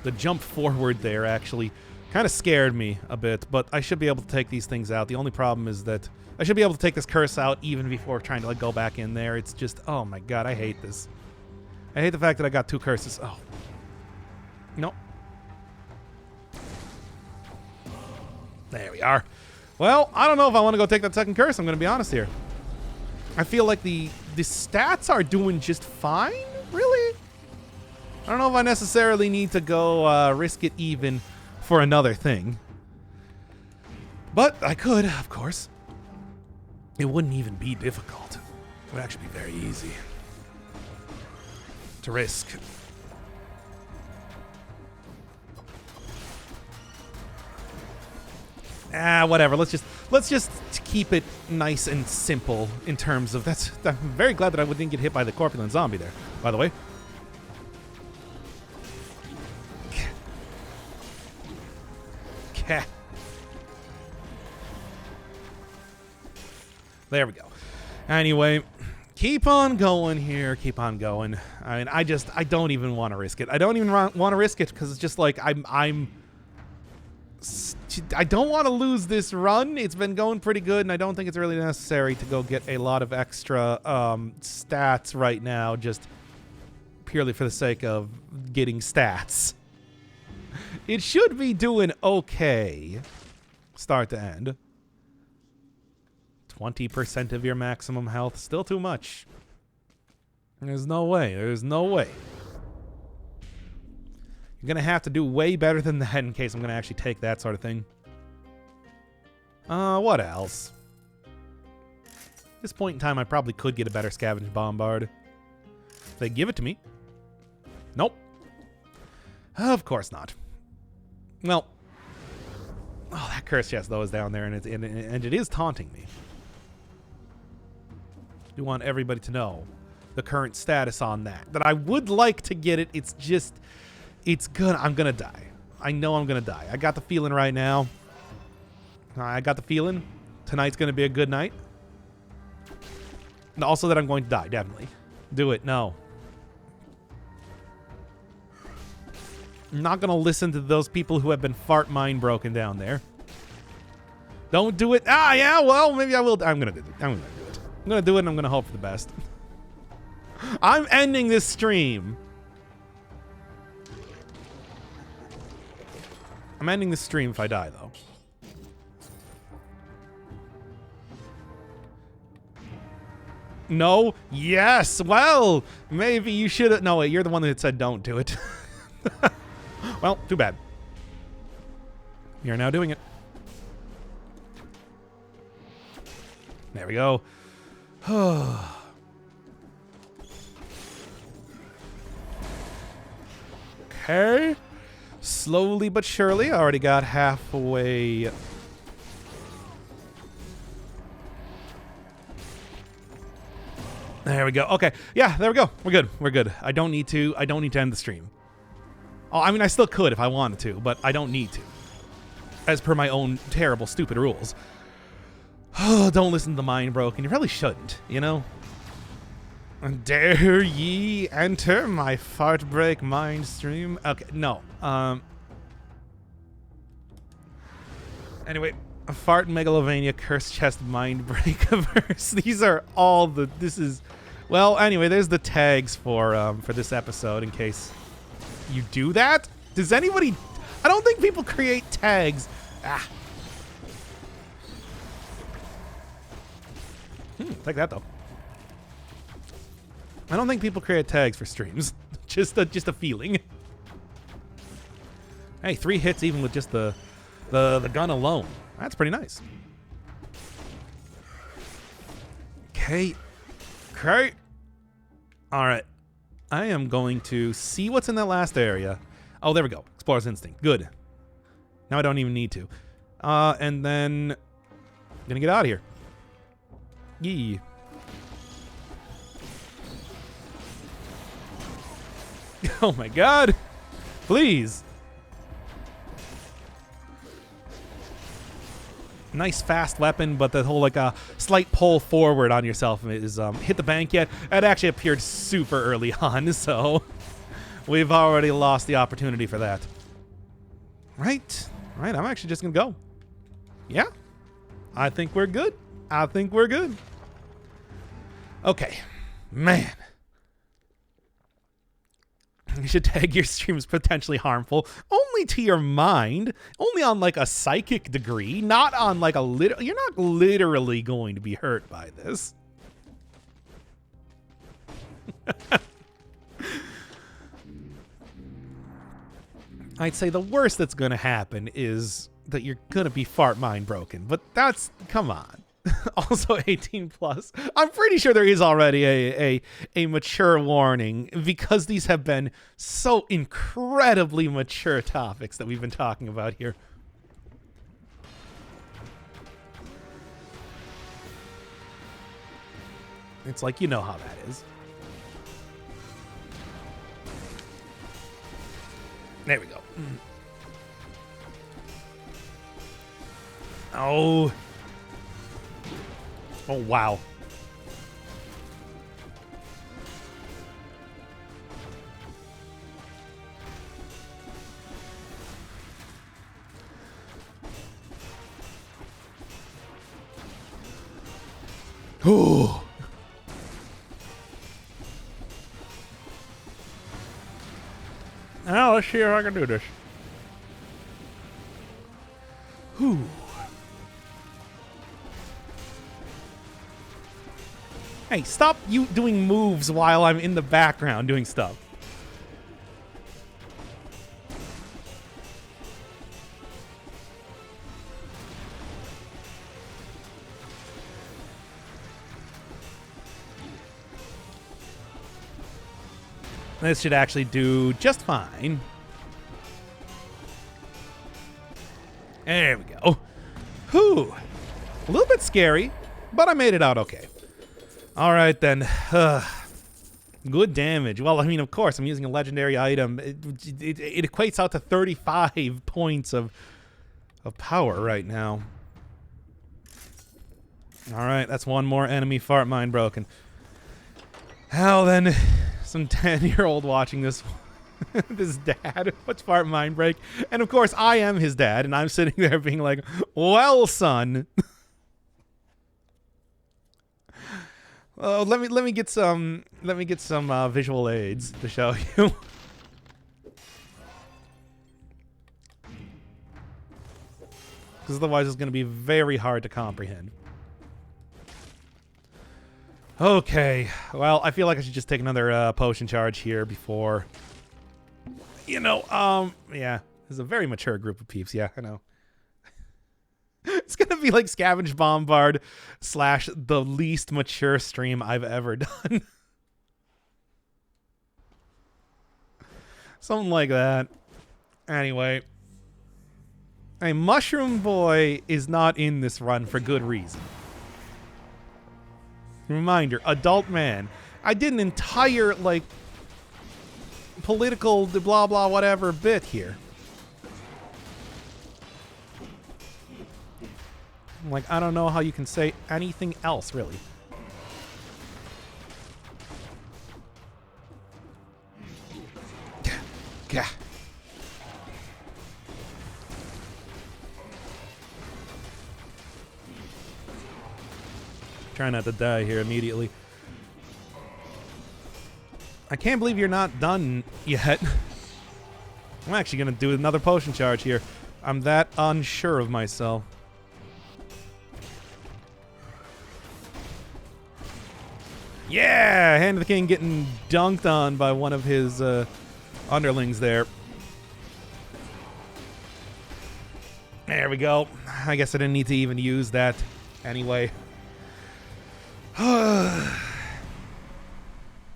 S1: The jump forward there actually kind of scared me a bit, but I should be able to take these things out. The only problem is that I should be able to take this curse out even before trying to like go back in there. It's just, oh my god, I hate this. I hate the fact that I got 2 curses. Oh. Nope. There we are. Well, I don't know if I want to go take that second curse, I'm going to be honest here. I feel like the stats are doing just fine, really? I don't know if I necessarily need to go risk it even for another thing. But I could, of course. It wouldn't even be difficult. It would actually be very easy to risk. Whatever. Let's just keep it nice and simple in terms of that's. I'm very glad that I didn't get hit by the corpulent zombie there, by the way. There we go. Anyway, keep on going here. Keep on going. I mean, I don't even want to risk it. I don't even want to risk it because it's just like I don't want to lose this run. It's been going pretty good, and I don't think it's really necessary to go get a lot of extra stats right now, just purely for the sake of getting stats. It should be doing okay, start to end. 20% of your maximum health, still too much. There's no way. There's no way. You're going to have to do way better than that in case I'm going to actually take that sort of thing. What else? At this point in time, I probably could get a better Scavenged Bombard. If they give it to me. Nope. Of course not. Well. Oh, that curse chest, though, is down there, and it is taunting me. I do want everybody to know the current status on that. That I would like to get it. It's just... I'm gonna die. I know I'm gonna die. I got the feeling right now. I got the feeling tonight's gonna be a good night. And also that I'm going to die, definitely. Do it. No. I'm not gonna listen to those people who have been fart mind broken down there. Don't do it. Ah, yeah, well, maybe I will. I'm gonna do it. I'm gonna do it. I'm gonna do it and I'm gonna hope for the best. I'm ending this stream. I'm ending the stream if I die, though. No? Yes! Well, maybe you should have... No, wait, you're the one that said don't do it. Well, too bad. You're now doing it. There we go. Okay. Slowly but surely, I already got halfway. There we go. Okay. Yeah, there we go. We're good. We're good. I don't need to end the stream. Oh, I mean, I still could if I wanted to, but I don't need to. As per my own terrible, stupid rules. Oh, don't listen to the mind broken. You probably shouldn't, you know? Dare ye enter my fart break mind stream? Okay, no. Anyway, a fart megalovania curse chest mind break verse. These are all the. This is. Well, anyway, there's the tags for this episode in case you do that. Does anybody? I don't think people create tags. Take that though. I don't think people create tags for streams. just a feeling. Hey, 3 hits even with just the gun alone. That's pretty nice. Okay. Okay. All right. I am going to see what's in that last area. Oh, there we go. Explorer's Instinct. Good. Now I don't even need to. And then... gonna get out of here. Yee. Oh my god. Please. Nice fast weapon, but the whole like slight pull forward on yourself is hit the bank yet. It actually appeared super early on, so we've already lost the opportunity for that. Right, I'm actually just gonna go. Yeah, I think we're good. I think we're good. Okay, man. You should tag your streams potentially harmful only to your mind, only on like a psychic degree, not on like a you're not literally going to be hurt by this. I'd say the worst that's going to happen is that you're going to be fart mind broken, but that's, come on. Also 18 plus. I'm pretty sure there is already a mature warning because these have been so incredibly mature topics that we've been talking about here. It's like, you know how that is. There we go. Oh. Oh, wow. Ooh. Now let's see if I can do this. Whew. Hey, stop you doing moves while I'm in the background doing stuff. This should actually do just fine. There we go. Whew. A little bit scary, but I made it out okay. All right, then. Good damage. Well, I mean, of course, I'm using a legendary item. It equates out to 35 points of power right now. All right, that's one more enemy fart mind broken. Hell, then, some 10-year-old watching this this dad. What's fart mind break? And, of course, I am his dad, and I'm sitting there being like, well, son... let me get some visual aids to show you. Because otherwise it's going to be very hard to comprehend. Okay, well, I feel like I should just take another potion charge here before, you know, yeah, this is a very mature group of peeps. Yeah, I know. It's going to be like Scavenged Bombard / the least mature stream I've ever done. Something like that. Anyway. A Mushroom Boy is not in this run for good reason. Reminder, adult man. I did an entire, like, political blah blah whatever bit here. Like, I don't know how you can say anything else, really. Gah. Try not to die here immediately. I can't believe you're not done yet. I'm actually going to do another potion charge here. I'm that unsure of myself. Yeah! Hand of the King getting dunked on by one of his underlings there. There we go. I guess I didn't need to even use that anyway.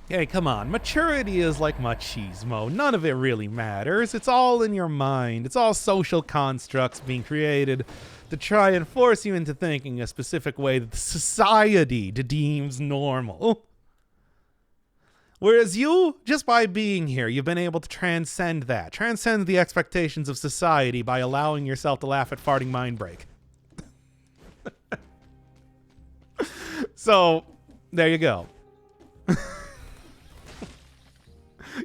S1: Yeah, Okay, come on. Maturity is like machismo. None of it really matters. It's all in your mind. It's all social constructs being created to try and force you into thinking a specific way that society deems normal. Whereas you, just by being here, you've been able to transcend that. Transcend the expectations of society by allowing yourself to laugh at farting mind break. So, there you go.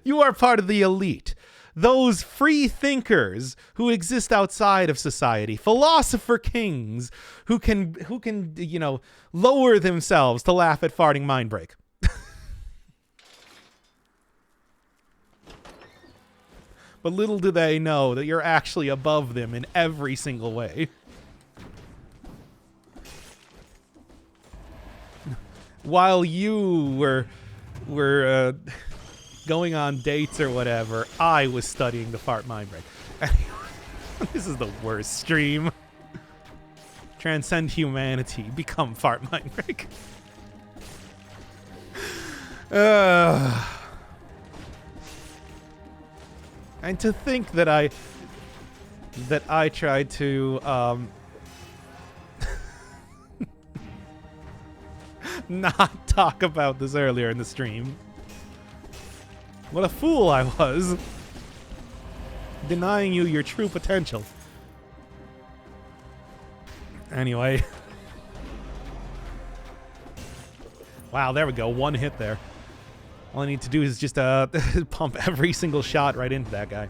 S1: You are part of the elite. Those free thinkers who exist outside of society, philosopher kings who can, you know, lower themselves to laugh at farting mind break. But little do they know that you're actually above them in every single way. While you were going on dates or whatever, I was studying the fart mind break. This is the worst stream. Transcend humanity, become fart mind break. And to think that I tried to not talk about this earlier in the stream. What a fool I was. Denying you your true potential. Anyway. Wow, there we go. One hit there. All I need to do is just pump every single shot right into that guy.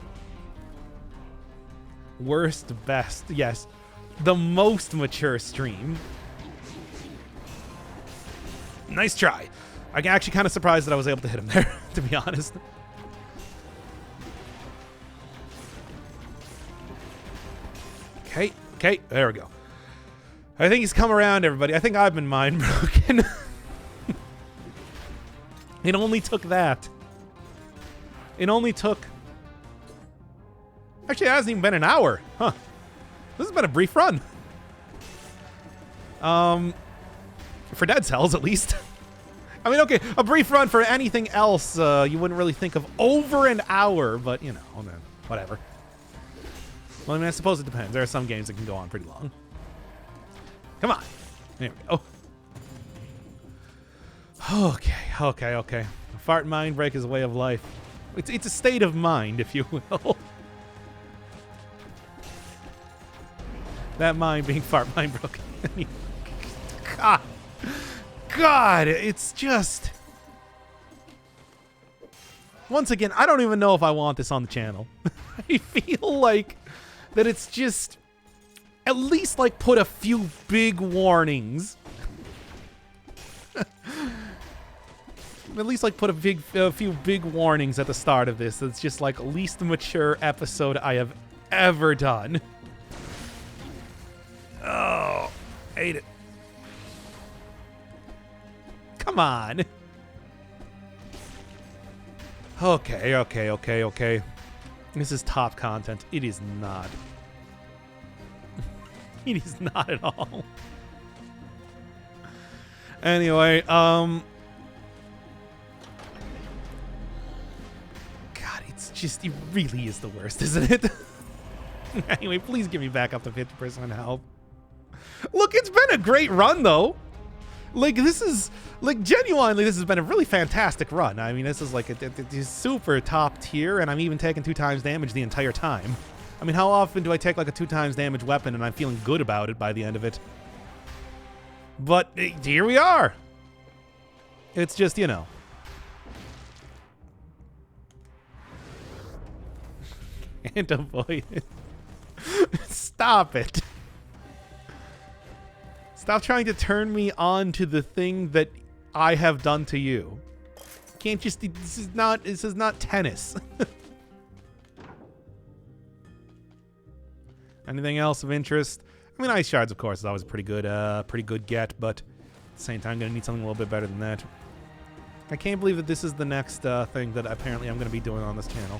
S1: Worst, best. Yes. The most mature stream. Nice try. I'm actually kind of surprised that I was able to hit him there, to be honest. Okay, there we go. I think he's come around, everybody. I think I've been mind broken. It only took that. It only took... Actually, it hasn't even been an hour. Huh. This has been a brief run. For Dead Cells, at least. I mean, okay, a brief run for anything else you wouldn't really think of over an hour, but, you know, whatever. Well, I mean, I suppose it depends. There are some games that can go on pretty long. Come on. There we go. Okay. Fart mind break is a way of life. It's a state of mind, if you will. That mind being fart mind broken. God, it's just... Once again, I don't even know if I want this on the channel. I feel like that it's just... At least, like, put a few big warnings. At least, like, put a few big warnings at the start of this. It's just, like, least mature episode I have ever done. Oh, hate it. Come on. Okay. This is top content. It is not. It is not at all. Anyway, God, it's just, it really is the worst, isn't it? Anyway, please get me back up to 50% health. Look, it's been a great run, though. Like, this is, like, genuinely, this has been a really fantastic run. I mean, this is, like, a super top tier, and I'm even taking 2 times damage the entire time. I mean, how often do I take, like, a 2 times damage weapon, and I'm feeling good about it by the end of it? But here we are. It's just, you know. Can't avoid it. Stop it. Stop trying to turn me on to the thing that I have done to you. Can't just... This is not tennis. Anything else of interest? I mean, ice shards, of course, is always a pretty good get, but at the same time, I'm going to need something a little bit better than that. I can't believe that this is the next thing that apparently I'm going to be doing on this channel.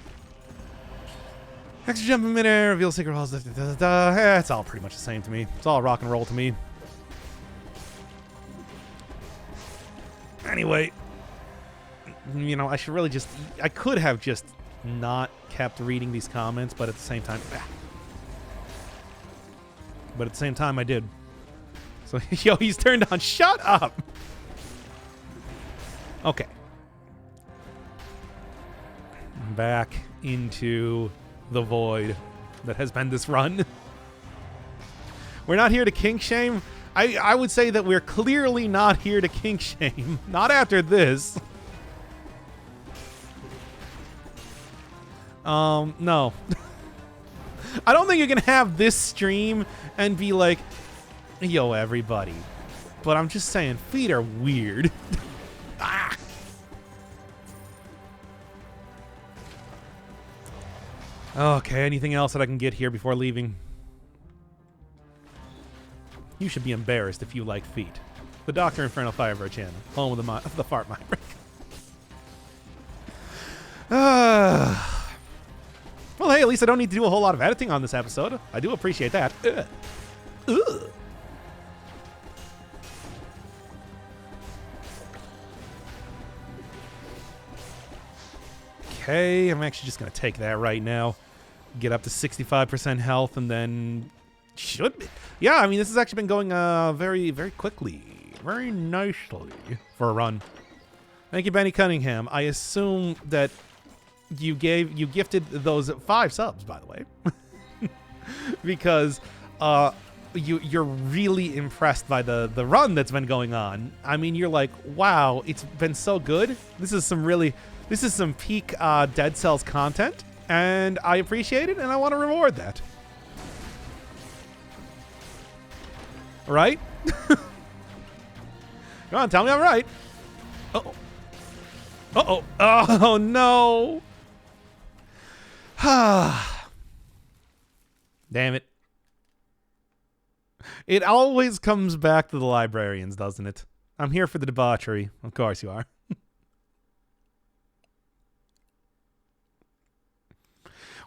S1: Extra jump in midair, reveal secret halls, it's all pretty much the same to me. It's all rock and roll to me. Anyway, You know, I should really just... I could have just not kept reading these comments, but at the same time... But at the same time, I did. So, yo, he's turned on. Shut up! Okay. Back into the void that has been this run. We're not here to kink shame. I would say that we're clearly not here to kink shame. Not after this. No. I don't think you can have this stream and be like, yo, everybody. But I'm just saying, feet are weird. Ah! Okay, anything else that I can get here before leaving? You should be embarrassed if you like feet. The Dr. Infernal Firebird channel, home of the fart maverick. Well, hey, at least I don't need to do a whole lot of editing on this episode. I do appreciate that. Ugh. Okay, I'm actually just going to take that right now. Get up to 65% health and then... Should be. Yeah, I mean, this has actually been going very, very quickly. Very nicely for a run. Thank you, Benny Cunningham. I assume that you gifted those 5 subs, by the way. Because you're really impressed by the run that's been going on. I mean, you're like, wow, it's been so good. This is some peak Dead Cells content, and I appreciate it, and I want to reward that. Right? Come on, tell me I'm right. Uh-oh. Uh-oh. Oh, no. Damn it. It always comes back to the librarians, doesn't it? I'm here for the debauchery. Of course you are.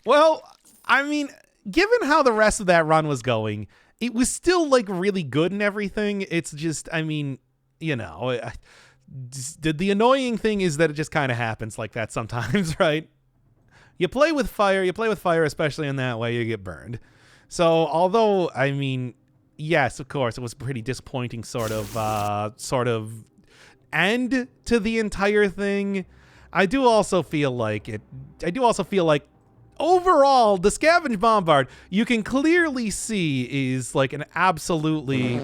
S1: Well, I mean, given how the rest of that run was going, it was still, like, really good and everything. It's just, I mean, you know, the annoying thing is that it just kind of happens like that sometimes, right? You play with fire, especially in that way, you get burned. So, although, I mean, yes, of course, it was a pretty disappointing sort of end to the entire thing. I do also feel like overall, the Scavenged Bombard, you can clearly see is like an absolutely...